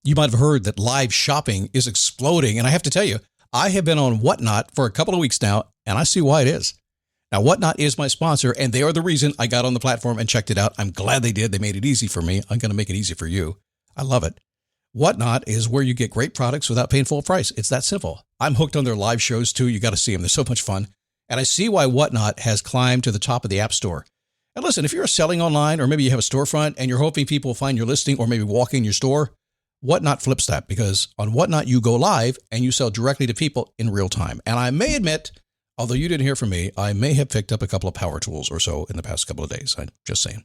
You might have heard that live shopping is exploding. And I have to tell you, I have been on Whatnot for a couple of weeks now, and I see why it is. Now, Whatnot is my sponsor, and they are the reason I got on the platform and checked it out. I'm glad they did. They made it easy for me. I'm going to make it easy for you. I love it. Whatnot is where you get great products without paying full price. It's that simple. I'm hooked on their live shows, too. You got to see them. They're so much fun. And I see why Whatnot has climbed to the top of the App Store. And listen, if you're selling online, or maybe you have a storefront and you're hoping people will find your listing or maybe walk in your store, Whatnot flips that, because on Whatnot, you go live and you sell directly to people in real time. And I may admit, although you didn't hear from me, I may have picked up a couple of power tools or so in the past couple of days. I'm just saying.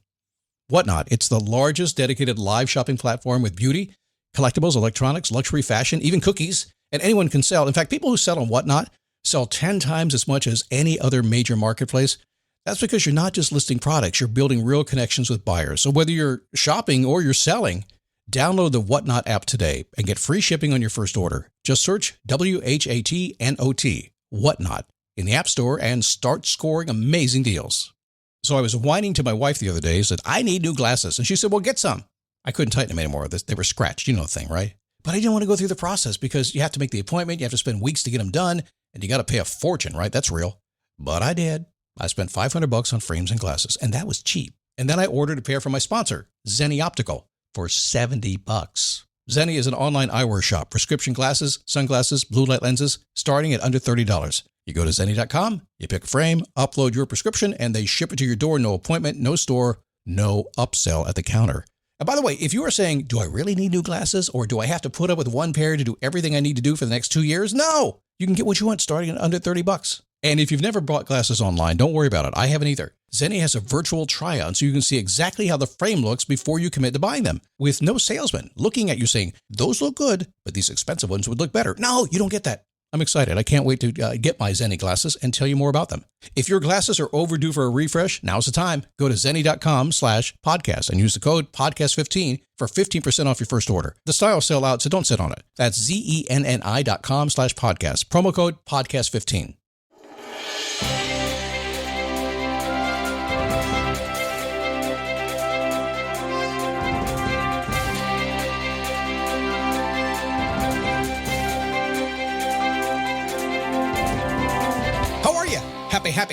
Whatnot, it's the largest dedicated live shopping platform with beauty, collectibles, electronics, luxury, fashion, even cookies, and anyone can sell. In fact, people who sell on Whatnot sell 10 times as much as any other major marketplace. That's because you're not just listing products, you're building real connections with buyers. So whether you're shopping or you're selling, download the Whatnot app today and get free shipping on your first order. Just search WHATNOT, Whatnot, in the App Store and start scoring amazing deals. So I was whining to my wife the other day, said, I need new glasses. And she said, well, get some. I couldn't tighten them anymore. They were scratched. You know the thing, right? But I didn't want to go through the process because you have to make the appointment. You have to spend weeks to get them done. And you got to pay a fortune, right? That's real. But I did. I spent $500 on frames and glasses, and that was cheap. And then I ordered a pair from my sponsor, Zenni Optical, for $70. Zenni is an online eyewear shop, prescription glasses, sunglasses, blue light lenses, starting at under $30. You go to Zenni.com, you pick a frame, upload your prescription, and they ship it to your door. No appointment, no store, no upsell at the counter. And by the way, if you are saying, do I really need new glasses, or do I have to put up with one pair to do everything I need to do for the next 2 years? No, you can get what you want starting at under $30. And if you've never bought glasses online, don't worry about it. I haven't either. Zenni has a virtual try-on so you can see exactly how the frame looks before you commit to buying them, with no salesman looking at you saying, those look good, but these expensive ones would look better. No, you don't get that. I'm excited. I can't wait to get my Zenni glasses and tell you more about them. If your glasses are overdue for a refresh, now's the time. Go to Zenni.com/podcast and use the code podcast15 for 15% off your first order. The styles sell out, so don't sit on it. That's ZENNI.com/podcast. Promo code podcast15.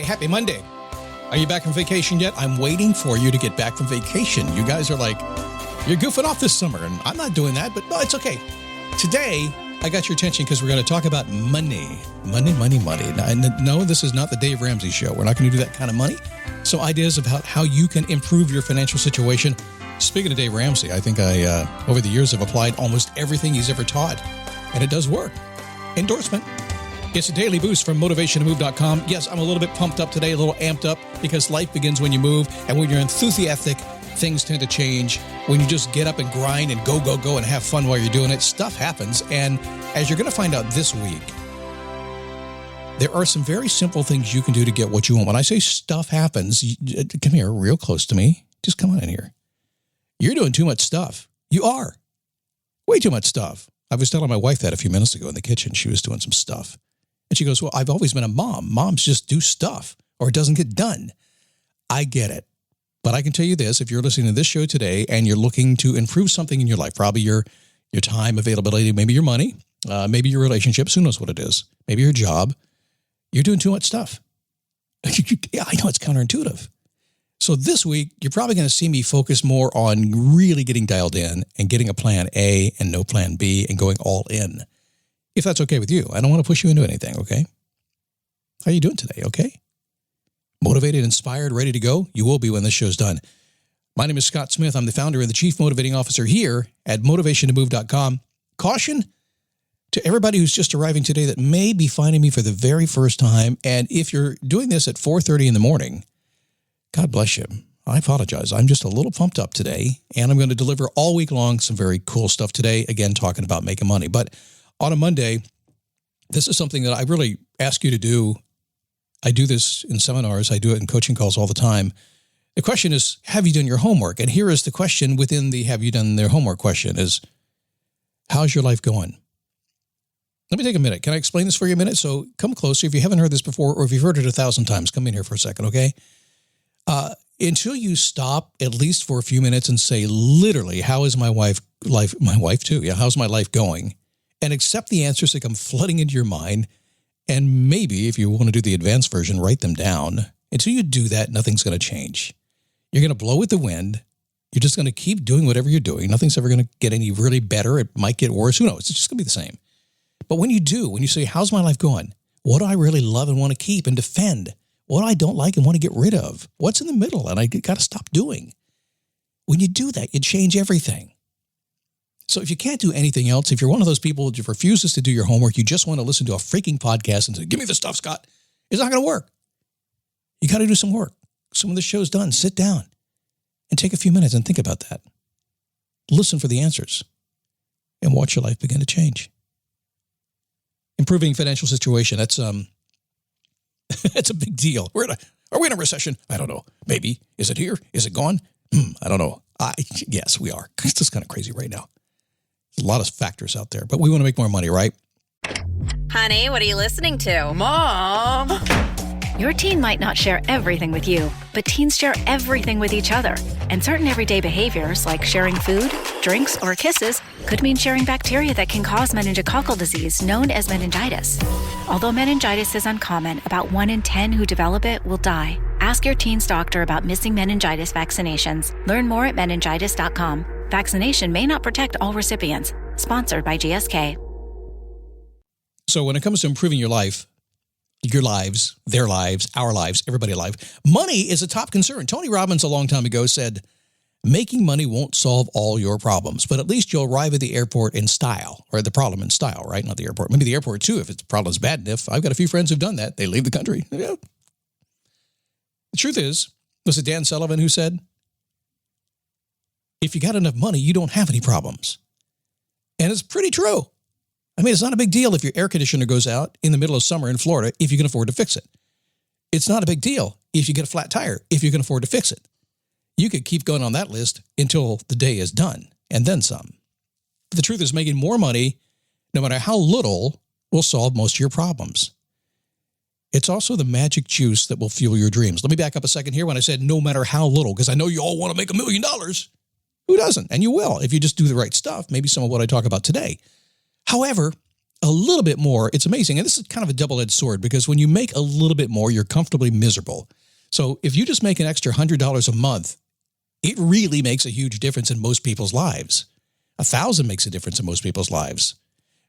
Happy Monday. Are you back from vacation yet? I'm waiting for you to get back from vacation. You guys are like, you're goofing off this summer, and I'm not doing that, but no, it's okay. Today, I got your attention because we're going to talk about money. Money. No, this is not the Dave Ramsey show. We're not going to do that kind of money. So ideas about how you can improve your financial situation. Speaking of Dave Ramsey, I think I, over the years, have applied almost everything he's ever taught, and it does work. Endorsement. It's a daily boost from motivationtomove.com. Yes, I'm a little bit pumped up today, a little amped up, because life begins when you move. And when you're enthusiastic, things tend to change. When you just get up and grind and go, and have fun while you're doing it, stuff happens. And as you're going to find out this week, there are some very simple things you can do to get what you want. When I say stuff happens, come here, real close to me. Just come on in here. You're doing too much stuff. You are. Way too much stuff. I was telling my wife that a few minutes ago in the kitchen. She was doing some stuff. And she goes, well, I've always been a mom. Moms just do stuff or it doesn't get done. I get it. But I can tell you this, if you're listening to this show today and you're looking to improve something in your life, probably your time availability, maybe your money, maybe your relationships, who knows what it is, maybe your job, you're doing too much stuff. Yeah, I know it's counterintuitive. So this week, you're probably going to see me focus more on really getting dialed in and getting a plan A and no plan B and going all in. If that's okay with you. I don't want to push you into anything, okay? How are you doing today, okay? Motivated, inspired, ready to go? You will be when this show's done. My name is Scott Smith. I'm the founder and the Chief Motivating Officer here at motivationtomove.com. Caution to everybody who's just arriving today that may be finding me for the very first time. And if you're doing this at 4:30 in the morning, God bless you. I apologize. I'm just a little pumped up today, and I'm going to deliver all week long some very cool stuff today, again, talking about making money. But on a Monday, this is something that I really ask you to do. I do this in seminars. I do it in coaching calls all the time. The question is, have you done your homework? And here is the question within the have you done their homework question is, how's your life going? Let me take a minute. Can I explain this for you a minute? So come closer. If you haven't heard this before, or if you've heard it 1,000 times, come in here for a second, okay? until you stop at least for a few minutes and say, literally, how is my wife, my wife too, yeah, how's my life going? And accept the answers that come flooding into your mind. And maybe if you want to do the advanced version, write them down. Until you do that, nothing's going to change. You're going to blow with the wind. You're just going to keep doing whatever you're doing. Nothing's ever going to get any really better. It might get worse. Who knows? It's just going to be the same. But when you do, when you say, how's my life going? What do I really love and want to keep and defend? What I don't like and want to get rid of? What's in the middle and I got to stop doing? When you do that, you change everything. So if you can't do anything else, if you're one of those people who refuses to do your homework, you just want to listen to a freaking podcast and say, give me the stuff, Scott. It's not going to work. You got to do some work. Some of the show's done. Sit down and take a few minutes and think about that. Listen for the answers and watch your life begin to change. Improving financial situation. That's that's a big deal. Are we in a recession? I don't know. Maybe. Is it here? Is it gone? I don't know. Yes, we are. It's just kind of crazy right now. There's a lot of factors out there, but we want to make more money, right? Honey, what are you listening to? Mom! Your teen might not share everything with you, but teens share everything with each other. And certain everyday behaviors, like sharing food, drinks, or kisses, could mean sharing bacteria that can cause meningococcal disease, known as meningitis. Although meningitis is uncommon, about 1 in 10 who develop it will die. Ask your teen's doctor about missing meningitis vaccinations. Learn more at meningitis.com. Vaccination may not protect all recipients. Sponsored by GSK. So when it comes to improving your life, your lives, their lives, our lives, everybody's life, money is a top concern. Tony Robbins a long time ago said, making money won't solve all your problems, but at least you'll arrive at the airport in style, or the problem in style, right? Not the airport. Maybe the airport too, if the problem's bad enough. I've got a few friends who've done that. They leave the country. Yeah. The truth is, was it Dan Sullivan who said, if you got enough money, you don't have any problems. And it's pretty true. I mean, it's not a big deal if your air conditioner goes out in the middle of summer in Florida if you can afford to fix it. It's not a big deal if you get a flat tire if you can afford to fix it. You could keep going on that list until the day is done, and then some. But the truth is, making more money, no matter how little, will solve most of your problems. It's also the magic juice that will fuel your dreams. Let me back up a second here when I said no matter how little, because I know you all want to make $1 million. Who doesn't? And you will if you just do the right stuff, maybe some of what I talk about today. However, a little bit more, it's amazing. And this is kind of a double-edged sword because when you make a little bit more, you're comfortably miserable. So if you just make an extra $100 a month, it really makes a huge difference in most people's lives. 1,000 makes a difference in most people's lives.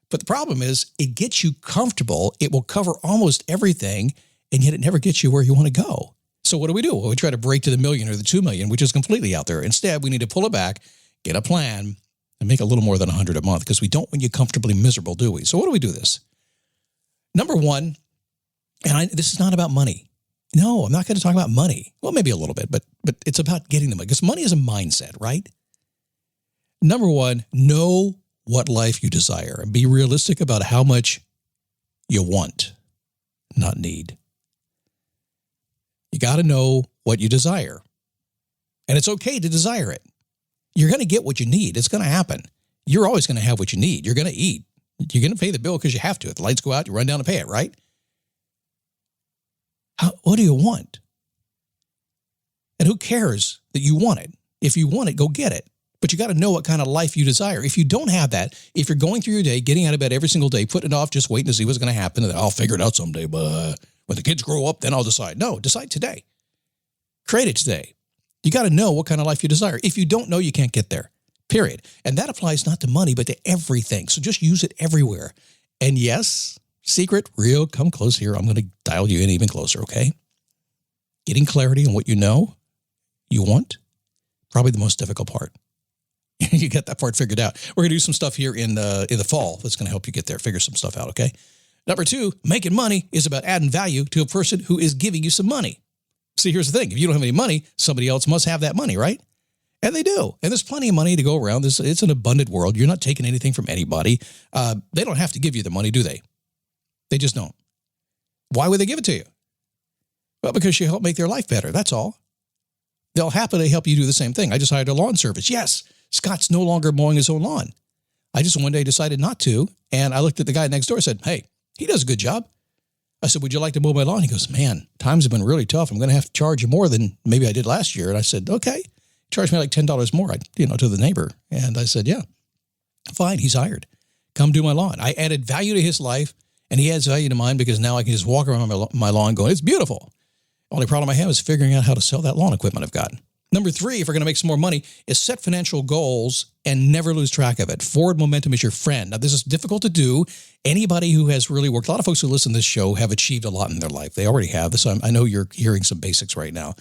But the problem is it gets you comfortable. It will cover almost everything, and yet it never gets you where you want to go. So what do? Well, we try to break to the million or the 2 million, which is completely out there. Instead, we need to pull it back, get a plan, and make a little more than 100 a month because we don't want you comfortably miserable, do we? So what do we do this? Number one, this is not about money. No, I'm not going to talk about money. Well, maybe a little bit, but it's about getting the money because money is a mindset, right? Number one, know what life you desire and be realistic about how much you want, not need. You got to know what you desire. And it's okay to desire it. You're going to get what you need. It's going to happen. You're always going to have what you need. You're going to eat. You're going to pay the bill because you have to. If the lights go out, you run down to pay it, right? What do you want? And who cares that you want it? If you want it, go get it. But you got to know what kind of life you desire. If you don't have that, if you're going through your day, getting out of bed every single day, putting it off, just waiting to see what's going to happen, and I'll figure it out someday, but when the kids grow up, then I'll decide. No, decide today. Create it today. You got to know what kind of life you desire. If you don't know, you can't get there, period. And that applies not to money, but to everything. So just use it everywhere. And yes, secret, real, come close here. I'm going to dial you in even closer, okay? Getting clarity on what you know you want, probably the most difficult part. You get that part figured out. We're going to do some stuff here in the fall that's going to help you get there, figure some stuff out, okay? Number two, making money is about adding value to a person who is giving you some money. See, here's the thing. If you don't have any money, somebody else must have that money, right? And they do. And there's plenty of money to go around. It's an abundant world. You're not taking anything from anybody. They don't have to give you the money, do they? They just don't. Why would they give it to you? Well, because you help make their life better. That's all. They'll happily help you do the same thing. I just hired a lawn service. Yes, Scott's no longer mowing his own lawn. I just one day decided not to. And I looked at the guy next door and said, hey, he does a good job. I said, would you like to mow my lawn? He goes, man, times have been really tough. I'm going to have to charge you more than maybe I did last year. And I said, okay, charge me like $10 more, to the neighbor. And I said, yeah, fine. He's hired. Come do my lawn. I added value to his life, and he adds value to mine because now I can just walk around my lawn going, it's beautiful. Only problem I have is figuring out how to sell that lawn equipment I've got. Number 3, if we're going to make some more money, is set financial goals and never lose track of it. Forward momentum is your friend. Now, this is difficult to do. Anybody who has really worked, a lot of folks who listen to this show have achieved a lot in their life. They already have. So I know you're hearing some basics right now,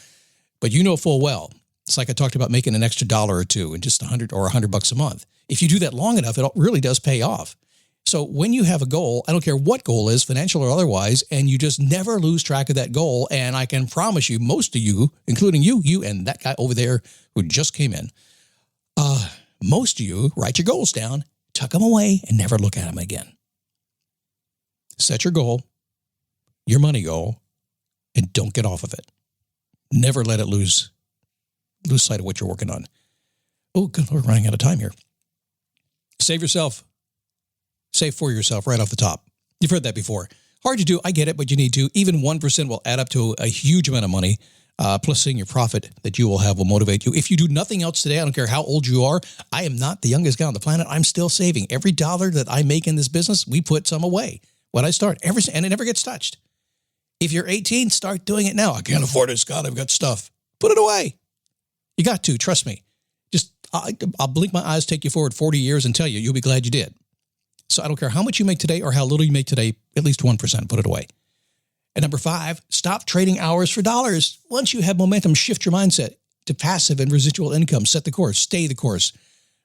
but you know full well. It's like I talked about making an extra $1 or $2 in just $100 a month. If you do that long enough, it really does pay off. So when you have a goal, I don't care what goal is, financial or otherwise, and you just never lose track of that goal. And I can promise you, most of you, including you and that guy over there who just came in, most of you write your goals down, tuck them away, and never look at them again. Set your goal, your money goal, and don't get off of it. Never let it lose sight of what you're working on. Oh, good Lord, running out of time here. Save yourself. Save for yourself right off the top. You've heard that before. Hard to do. I get it, but you need to. Even 1% will add up to a huge amount of money. Plus seeing your profit that you will have will motivate you. If you do nothing else today, I don't care how old you are. I am not the youngest guy on the planet. I'm still saving. Every dollar that I make in this business, we put some away when I start. And it never gets touched. If you're 18, start doing it now. I can't afford it, Scott. I've got stuff. Put it away. You got to. Trust me. Just I'll blink my eyes, take you forward 40 years and tell you, you'll be glad you did. So I don't care how much you make today or how little you make today, at least 1%, put it away. And number 5, stop trading hours for dollars. Once you have momentum, shift your mindset to passive and residual income. Set the course, stay the course.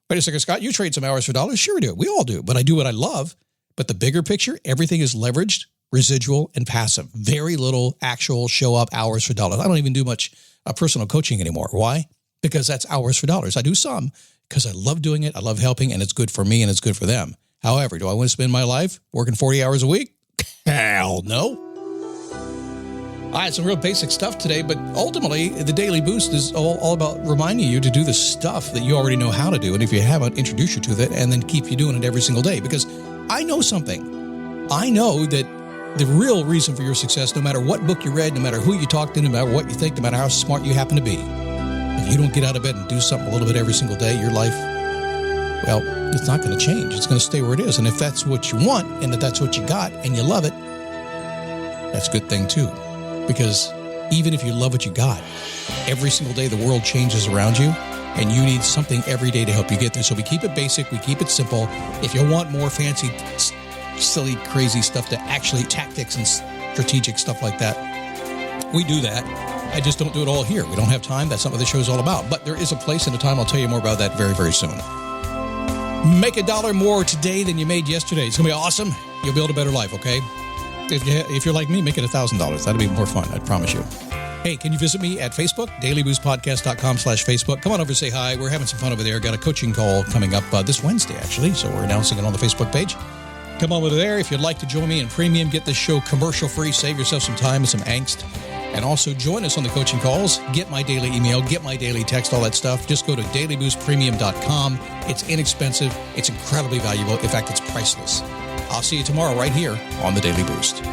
Wait a second, Scott, you trade some hours for dollars? Sure we do. We all do, but I do what I love. But the bigger picture, everything is leveraged, residual, and passive. Very little actual show up hours for dollars. I don't even do much personal coaching anymore. Why? Because that's hours for dollars. I do some because I love doing it. I love helping, and it's good for me and it's good for them. However, do I want to spend my life working 40 hours a week? Hell no. All right, some real basic stuff today, but ultimately, the Daily Boost is all about reminding you to do the stuff that you already know how to do. And if you haven't, introduce you to that and then keep you doing it every single day. Because I know something. I know that the real reason for your success, no matter what book you read, no matter who you talk to, no matter what you think, no matter how smart you happen to be, if you don't get out of bed and do something a little bit every single day, your life, well, it's not going to change. It's going to stay where it is. And if that's what you want and if that's what you got and you love it, that's a good thing too. Because even if you love what you got, every single day the world changes around you and you need something every day to help you get there. So we keep it basic. We keep it simple. If you want more fancy, silly, crazy stuff to actually tactics and strategic stuff like that, we do that. I just don't do it all here. We don't have time. That's not what the show is all about. But there is a place and a time. I'll tell you more about that very, very soon. Make $1 more today than you made yesterday. It's going to be awesome. You'll build a better life, okay? If you're like me, make it $1,000. That'll be more fun. I promise you. Hey, can you visit me at Facebook? dailyboostpodcast.com/Facebook. Come on over and say hi. We're having some fun over there. Got a coaching call coming up this Wednesday, actually. So we're announcing it on the Facebook page. Come on over there. If you'd like to join me in premium, get this show commercial free, save yourself some time and some angst. And also join us on the coaching calls. Get my daily email, get my daily text, all that stuff. Just go to dailyboostpremium.com. It's inexpensive. It's incredibly valuable. In fact, it's priceless. I'll see you tomorrow right here on the Daily Boost.